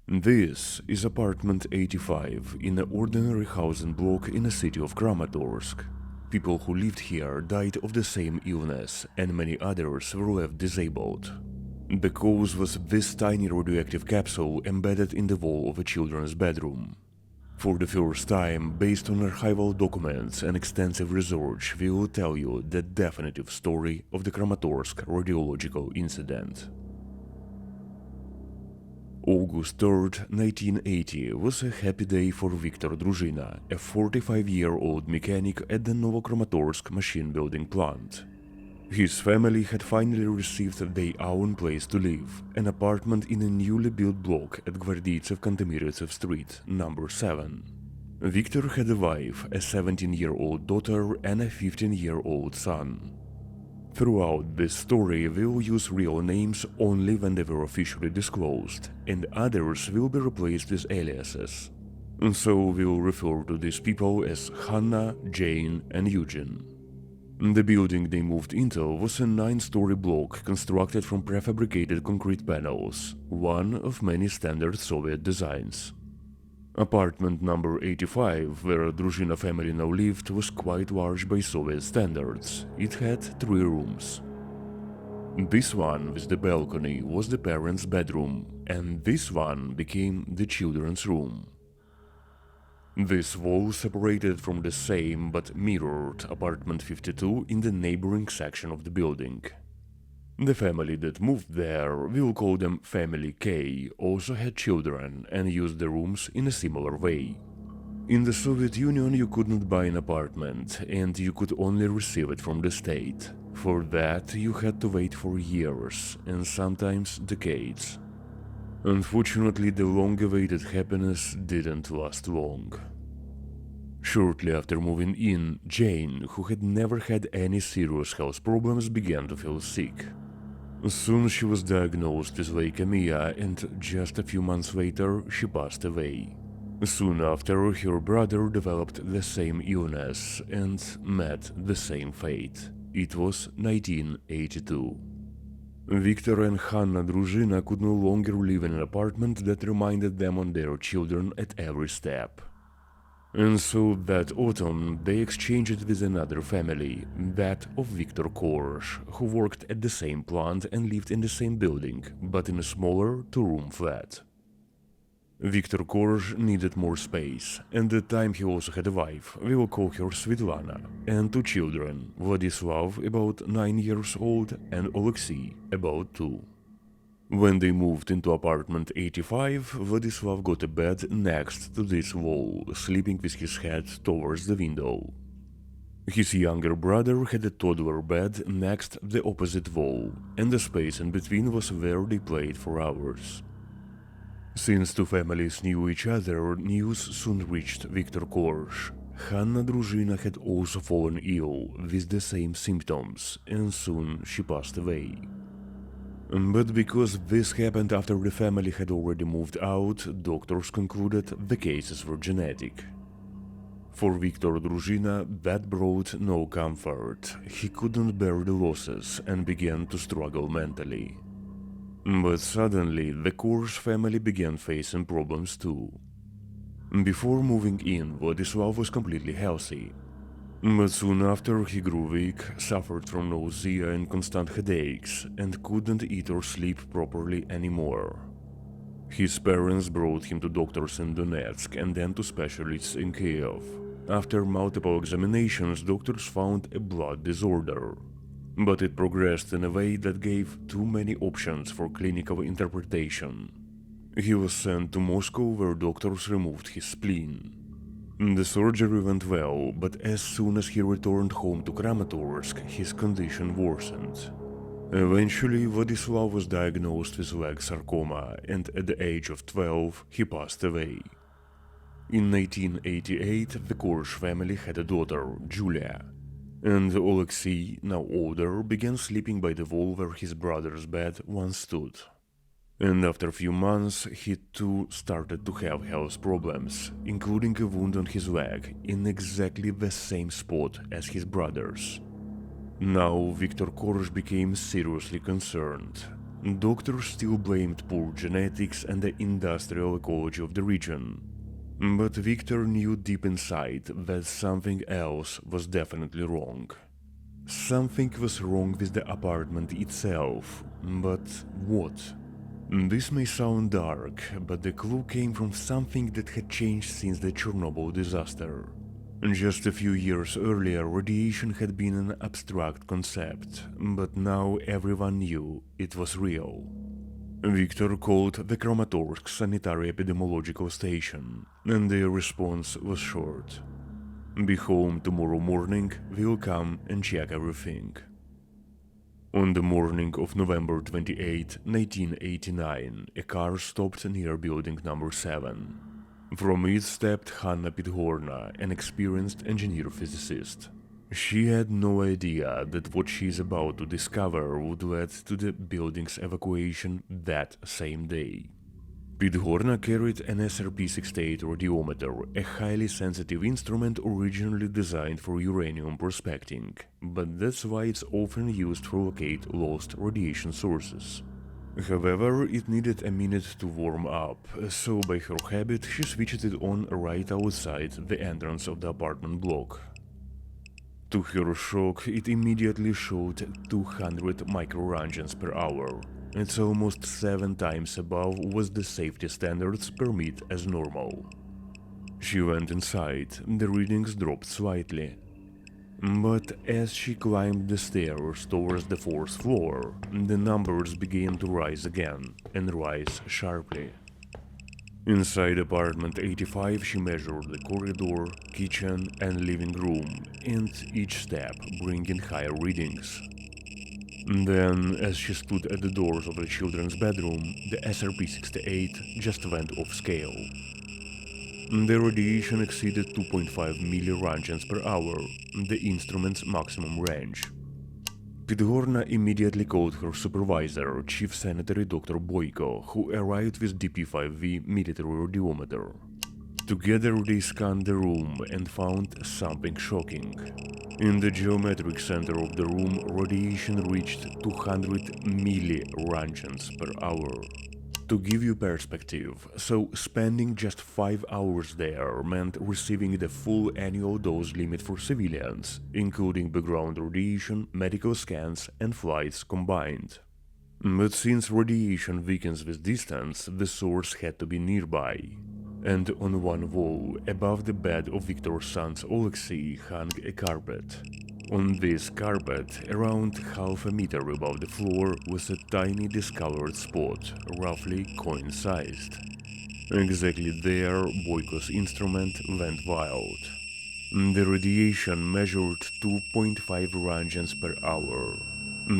This is apartment 85 in an ordinary housing block in the city of Kramatorsk. People who lived here died of the same illness, and many others were left disabled. The cause was this tiny radioactive capsule embedded in the wall of a children's bedroom. For the first time, based on archival documents and extensive research, we will tell you the definitive story of the Kramatorsk Radiological Incident. August 3, 1980 was a happy day for Viktor Druzhyna, a 45-year-old mechanic at the Kramatorsk machine building plant. His family had finally received their own place to live, an apartment in a newly built block at Gvardeytsev-Kantemyrytsev Street, number 7. Viktor had a wife, a 17-year-old daughter and a 15-year-old son. Throughout this story, we will use real names only when they were officially disclosed, and others will be replaced with aliases. So we will refer to these people as Hanna, Jane, and Eugene. The building they moved into was a 9-story block constructed from prefabricated concrete panels, one of many standard Soviet designs. Apartment number 85, where Druzhyna family now lived, was quite large by Soviet standards. It had 3 rooms. This one with the balcony was the parents' bedroom, and this one became the children's room. This wall separated from the same but mirrored apartment 52 in the neighboring section of the building. The family that moved there, we'll call them Family K, also had children and used the rooms in a similar way. In the Soviet Union you couldn't buy an apartment, and you could only receive it from the state. For that you had to wait for years, and sometimes decades. Unfortunately, the long-awaited happiness didn't last long. Shortly after moving in, Jane, who had never had any serious health problems, began to feel sick. Soon she was diagnosed with leukemia, and just a few months later she passed away. Soon after, her brother developed the same illness and met the same fate. It was 1982. Viktor and Hanna Druzhyna could no longer live in an apartment that reminded them of their children at every step. And so that autumn they exchanged it with another family, that of Viktor Korzh, who worked at the same plant and lived in the same building, but in a smaller 2-room flat. Viktor Korzh needed more space, and at the time he also had a wife, we will call her Svetlana, and 2 children, Vladislav, about 9 years old, and Alexei, about 2. When they moved into apartment 85, Vladislav got a bed next to this wall, sleeping with his head towards the window. His younger brother had a toddler bed next the opposite wall, and the space in between was where they played for hours. Since 2 families knew each other, news soon reached Viktor Korzh. Hanna Druzhyna had also fallen ill with the same symptoms, and soon she passed away. But because this happened after the family had already moved out, doctors concluded the cases were genetic. For Viktor Druzhyna, that brought no comfort. He couldn't bear the losses and began to struggle mentally. But suddenly, the Korzh family began facing problems too. Before moving in, Vladislav was completely healthy. But soon after he grew weak, suffered from nausea and constant headaches, and couldn't eat or sleep properly anymore. His parents brought him to doctors in Donetsk and then to specialists in Kiev. After multiple examinations, doctors found a blood disorder. But it progressed in a way that gave too many options for clinical interpretation. He was sent to Moscow, where doctors removed his spleen. The surgery went well, but as soon as he returned home to Kramatorsk, his condition worsened. Eventually, Vladislav was diagnosed with leg sarcoma, and at the age of 12, he passed away. In 1988, the Korzh family had a daughter, Julia, and Alexei, now older, began sleeping by the wall where his brother's bed once stood. And after a few months, he too started to have health problems, including a wound on his leg in exactly the same spot as his brother's. Now Viktor Korzh became seriously concerned. Doctors still blamed poor genetics and the industrial ecology of the region. But Victor knew deep inside that something else was definitely wrong. Something was wrong with the apartment itself, but what? This may sound dark, but the clue came from something that had changed since the Chernobyl disaster. Just a few years earlier, radiation had been an abstract concept, but now everyone knew it was real. Victor called the Kramatorsk Sanitary Epidemiological Station, and their response was short. "Be home tomorrow morning, we'll come and check everything." On the morning of November 28, 1989, a car stopped near building number 7. From it stepped Hanna Podgorna, an experienced engineer-physicist. She had no idea that what she is about to discover would lead to the building's evacuation that same day. Podgorna carried an SRP-68 radiometer, a highly sensitive instrument originally designed for uranium prospecting, but that's why it's often used to locate lost radiation sources. However, it needed a minute to warm up, so by her habit she switched it on right outside the entrance of the apartment block. To her shock, it immediately showed 200 microrangens per hour. It's almost 7 times above what the safety standards permit as normal. She went inside, the readings dropped slightly. But as she climbed the stairs towards the 4th floor, the numbers began to rise again, and rise sharply. Inside apartment 85 she measured the corridor, kitchen and living room, and each step bringing higher readings. Then, as she stood at the doors of the children's bedroom, the SRP-68 just went off scale. The radiation exceeded 2.5 millirangens per hour, the instrument's maximum range. Podgorna immediately called her supervisor, Chief Sanitary Dr. Boyko, who arrived with DP5V military radiometer. Together they scanned the room and found something shocking. In the geometric center of the room, radiation reached 200 millirangens per hour. To give you perspective, so spending just 5 hours there meant receiving the full annual dose limit for civilians, including background radiation, medical scans and flights combined. But since radiation weakens with distance, the source had to be nearby. And on one wall, above the bed of Victor's son Alexei, hung a carpet. On this carpet, around half a meter above the floor, was a tiny discolored spot, roughly coin-sized. Exactly there, Boyko's instrument went wild. The radiation measured 2.5 rangens per hour.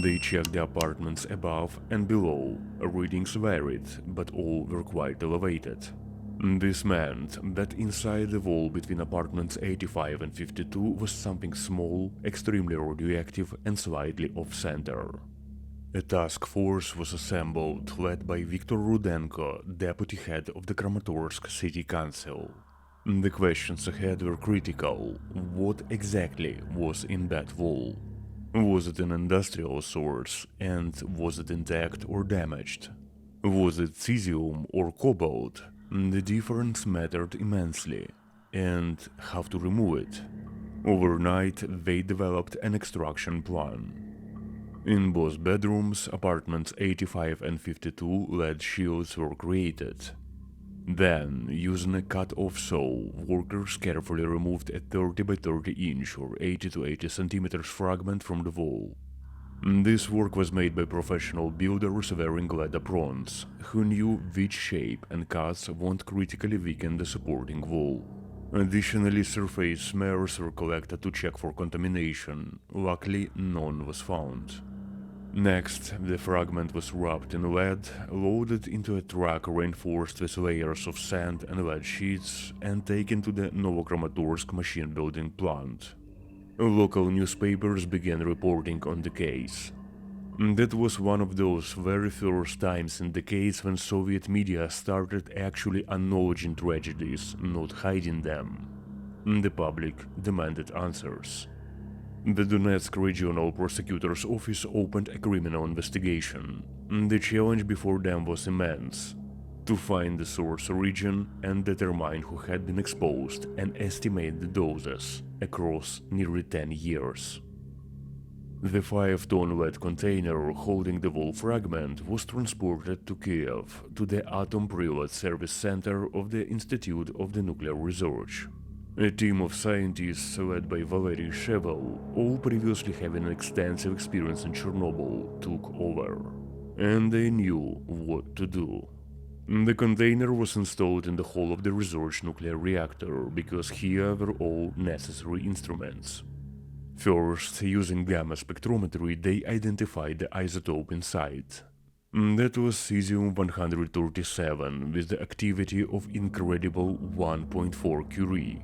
They checked the apartments above and below. Readings varied, but all were quite elevated. This meant that inside the wall between apartments 85 and 52 was something small, extremely radioactive and slightly off-center. A task force was assembled, led by Viktor Rudenko, deputy head of the Kramatorsk City Council. The questions ahead were critical. What exactly was in that wall? Was it an industrial source, and was it intact or damaged? Was it cesium or cobalt? The difference mattered immensely, and how to remove it. Overnight, they developed an extraction plan. In both bedrooms, apartments 85 and 52, lead shields were created. Then, using a cut-off saw, workers carefully removed a 30 by 30 inch or 80 to 80 centimeters fragment from the wall. This work was made by professional builders wearing lead aprons, who knew which shape and cuts won't critically weaken the supporting wall. Additionally, surface smears were collected to check for contamination. Luckily, none was found. Next, the fragment was wrapped in lead, loaded into a truck reinforced with layers of sand and lead sheets, and taken to the Kramatorsk machine building plant. Local newspapers began reporting on the case. That was one of those very first times in the case when Soviet media started actually acknowledging tragedies, not hiding them. The public demanded answers. The Donetsk Regional Prosecutor's Office opened a criminal investigation. The challenge before them was immense: to find the source origin and determine who had been exposed and estimate the doses across nearly 10 years. The 5-ton lead container holding the wall fragment was transported to Kiev, to the Atom Private Service Center of the Institute of the Nuclear Research. A team of scientists led by Valery Shevel, all previously having extensive experience in Chernobyl, took over. And they knew what to do. The container was installed in the hull of the research nuclear reactor because here were all necessary instruments. First, using gamma spectrometry, they identified the isotope inside. That was cesium-137 with the activity of incredible 1.4 curie.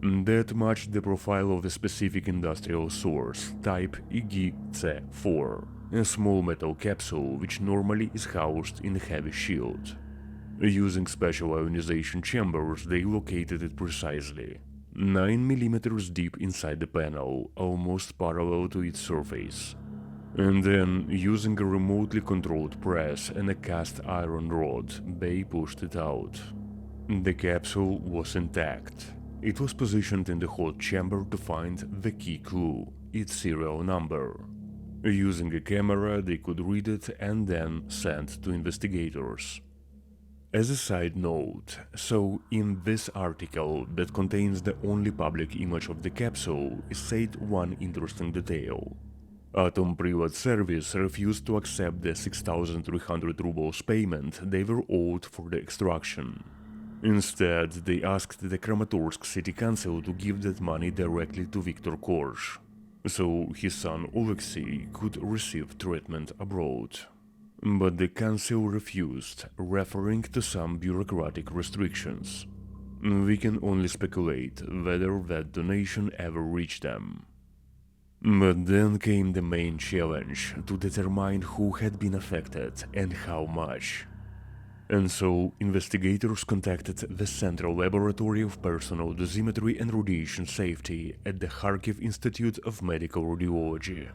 That matched the profile of the specific industrial source, type EgC4, a small metal capsule which normally is housed in a heavy shield. Using special ionization chambers, they located it precisely, 9 mm deep inside the panel, almost parallel to its surface. And then, using a remotely controlled press and a cast iron rod, they pushed it out. The capsule was intact. It was positioned in the hot chamber to find the key clue, its serial number. Using a camera, they could read it and then send to investigators. As a side note, so in this article that contains the only public image of the capsule is said one interesting detail. Atom Private Service refused to accept the 6,300 rubles payment they were owed for the extraction. Instead, they asked the Kramatorsk City Council to give that money directly to Viktor Korzh, so his son Alexei could receive treatment abroad. But the council refused, referring to some bureaucratic restrictions. We can only speculate whether that donation ever reached them. But then came the main challenge, to determine who had been affected and how much. And so, investigators contacted the Central Laboratory of Personal Dosimetry and Radiation Safety at the Kharkiv Institute of Medical Radiology.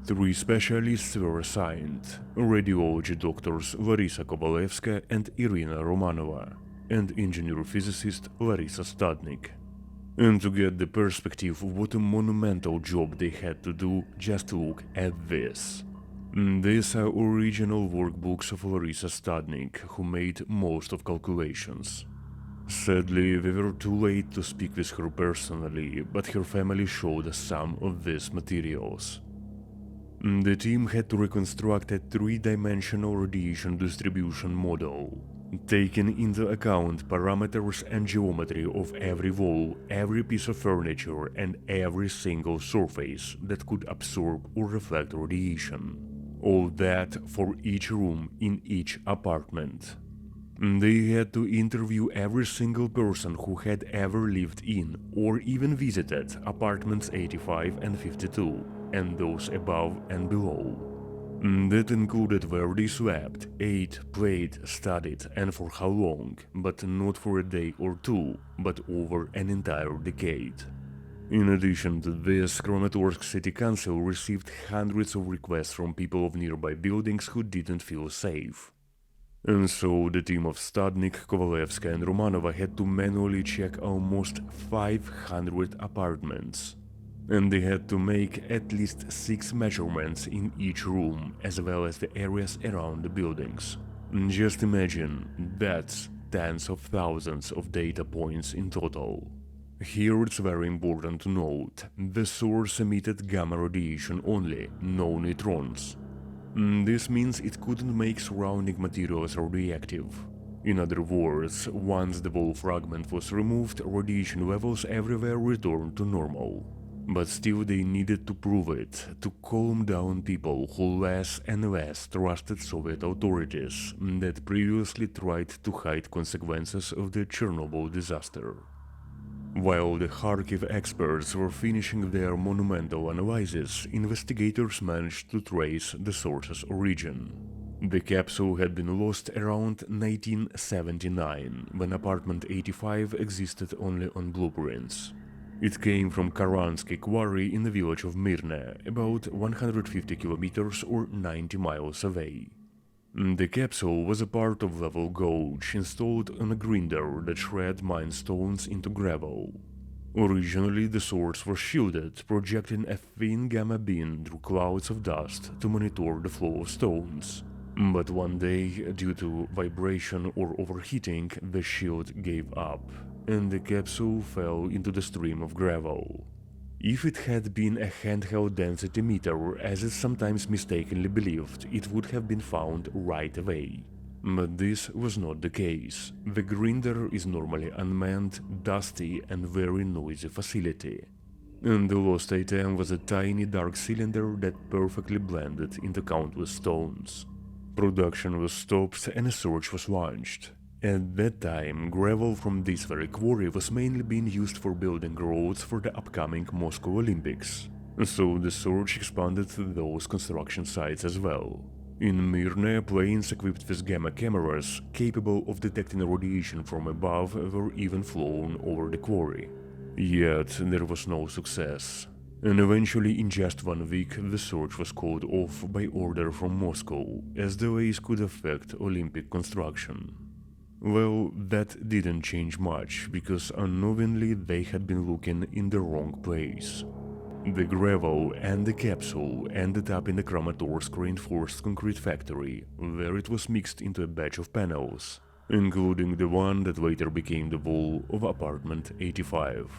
3 specialists were assigned: radiology doctors Larisa Kovalevska and Irina Romanova, and engineer-physicist Larisa Stadnik. And to get the perspective of what a monumental job they had to do, just look at this. These are original workbooks of Larisa Stadnik, who made most of calculations. Sadly, we were too late to speak with her personally, but her family showed us some of these materials. The team had to reconstruct a 3-dimensional radiation distribution model, taking into account parameters and geometry of every wall, every piece of furniture, and every single surface that could absorb or reflect radiation. All that for each room in each apartment. They had to interview every single person who had ever lived in or even visited apartments 85 and 52, and those above and below. That included where they slept, ate, played, studied, and for how long, but not for a day or two, but over an entire decade. In addition to this, Kramatorsk City Council received hundreds of requests from people of nearby buildings who didn't feel safe. And so the team of Stadnik, Kovalevska and Romanova had to manually check almost 500 apartments. And they had to make at least 6 measurements in each room, as well as the areas around the buildings. Just imagine, that's tens of thousands of data points in total. Here it's very important to note, the source emitted gamma radiation only, no neutrons. This means it couldn't make surrounding materials radioactive. In other words, once the wall fragment was removed, radiation levels everywhere returned to normal. But still they needed to prove it, to calm down people who less and less trusted Soviet authorities that previously tried to hide consequences of the Chernobyl disaster. While the Kharkiv experts were finishing their monumental analysis, investigators managed to trace the source's origin. The capsule had been lost around 1979, when apartment 85 existed only on blueprints. It came from Karansky quarry in the village of Mirne, about 150 kilometers or 90 miles away. The capsule was a part of level gauge installed on a grinder that shred mine stones into gravel. Originally, the source was shielded, projecting a thin gamma beam through clouds of dust to monitor the flow of stones. But one day, due to vibration or overheating, the shield gave up, and the capsule fell into the stream of gravel. If it had been a handheld density meter, as is sometimes mistakenly believed, it would have been found right away. But this was not the case. The grinder is normally unmanned, dusty and very noisy facility. And the lost item was a tiny dark cylinder that perfectly blended into countless stones. Production was stopped and a search was launched. At that time, gravel from this very quarry was mainly being used for building roads for the upcoming Moscow Olympics. So the search expanded to those construction sites as well. In Mirne, planes equipped with gamma cameras, capable of detecting radiation from above, were even flown over the quarry. Yet there was no success. And eventually, in just 1 week, the search was called off by order from Moscow, as delays could affect Olympic construction. Well, that didn't change much, because unknowingly they had been looking in the wrong place. The gravel and the capsule ended up in the Kramatorsk reinforced concrete factory, where it was mixed into a batch of panels, including the one that later became the wall of apartment 85.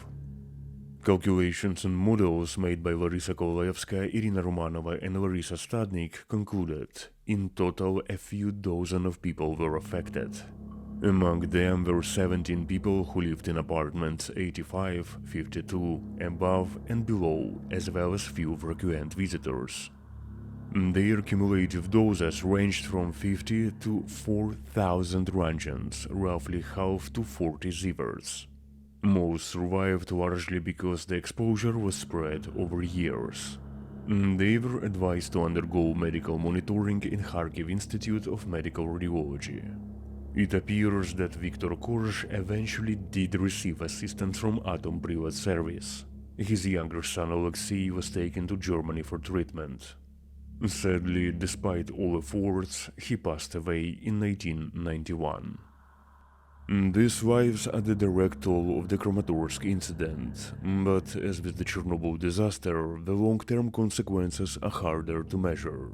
Calculations and models made by Larisa Kovalevska, Irina Romanova and Larisa Stadnik concluded, in total a few dozen of people were affected. Among them were 17 people who lived in apartments 85, 52, above and below, as well as few frequent visitors. Their cumulative doses ranged from 50 to 4,000 roentgens, roughly half to 40 sieverts. Most survived largely because the exposure was spread over years. They were advised to undergo medical monitoring in Kharkiv Institute of Medical Radiology. It appears that Viktor Korzh eventually did receive assistance from Atom Privat Service. His younger son Alexei was taken to Germany for treatment. Sadly, despite all efforts, he passed away in 1991. These lives are the direct toll of the Kramatorsk incident, but as with the Chernobyl disaster, the long-term consequences are harder to measure.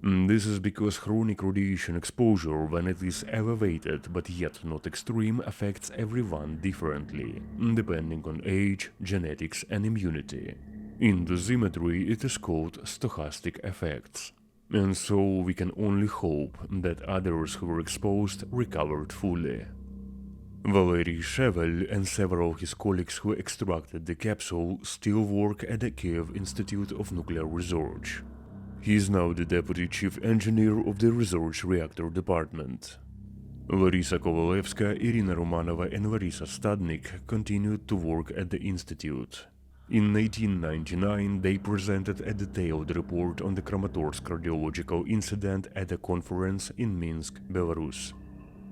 This is because chronic radiation exposure, when it is elevated but yet not extreme, affects everyone differently, depending on age, genetics and immunity. In dosimetry, it is called stochastic effects. And so we can only hope that others who were exposed recovered fully. Valery Shevel and several of his colleagues who extracted the capsule still work at the Kiev Institute of Nuclear Research. He is now the deputy chief engineer of the research reactor department. Larisa Kovalevska, Irina Romanova and Larisa Stadnik continued to work at the institute. In 1999, they presented a detailed report on the Kramatorsk Radiological Incident at a conference in Minsk, Belarus.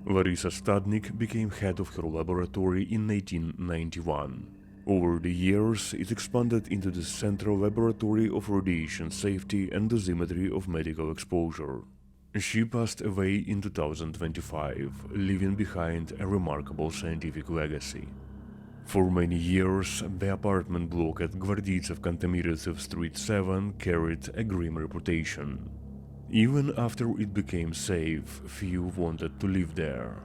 Larisa Stadnik became head of her laboratory in 1991. Over the years, it expanded into the Central Laboratory of Radiation Safety and Dosimetry of Medical Exposure. She passed away in 2025, leaving behind a remarkable scientific legacy. For many years, the apartment block at Gvardeytsev Kantomirtsev Street 7 carried a grim reputation. Even after it became safe, few wanted to live there.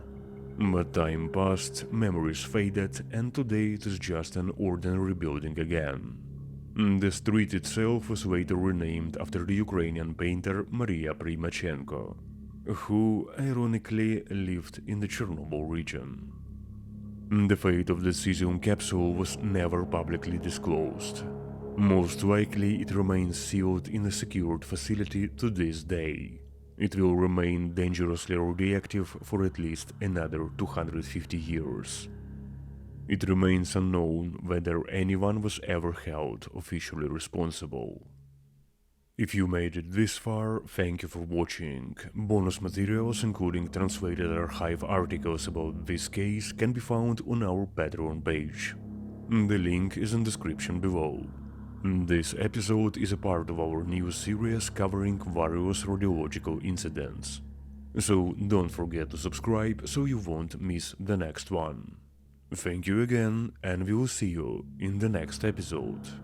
But time passed, memories faded, and today it is just an ordinary building again. The street itself was later renamed after the Ukrainian painter Maria Primachenko, who ironically lived in the Chernobyl region. The fate of the cesium capsule was never publicly disclosed. Most likely it remains sealed in a secured facility to this day. It will remain dangerously radioactive for at least another 250 years. It remains unknown whether anyone was ever held officially responsible. If you made it this far, thank you for watching. Bonus materials, including translated archive articles about this case, can be found on our Patreon page. The link is in the description below. This episode is a part of our new series covering various radiological incidents. So don't forget to subscribe so you won't miss the next one. Thank you again, and we will see you in the next episode.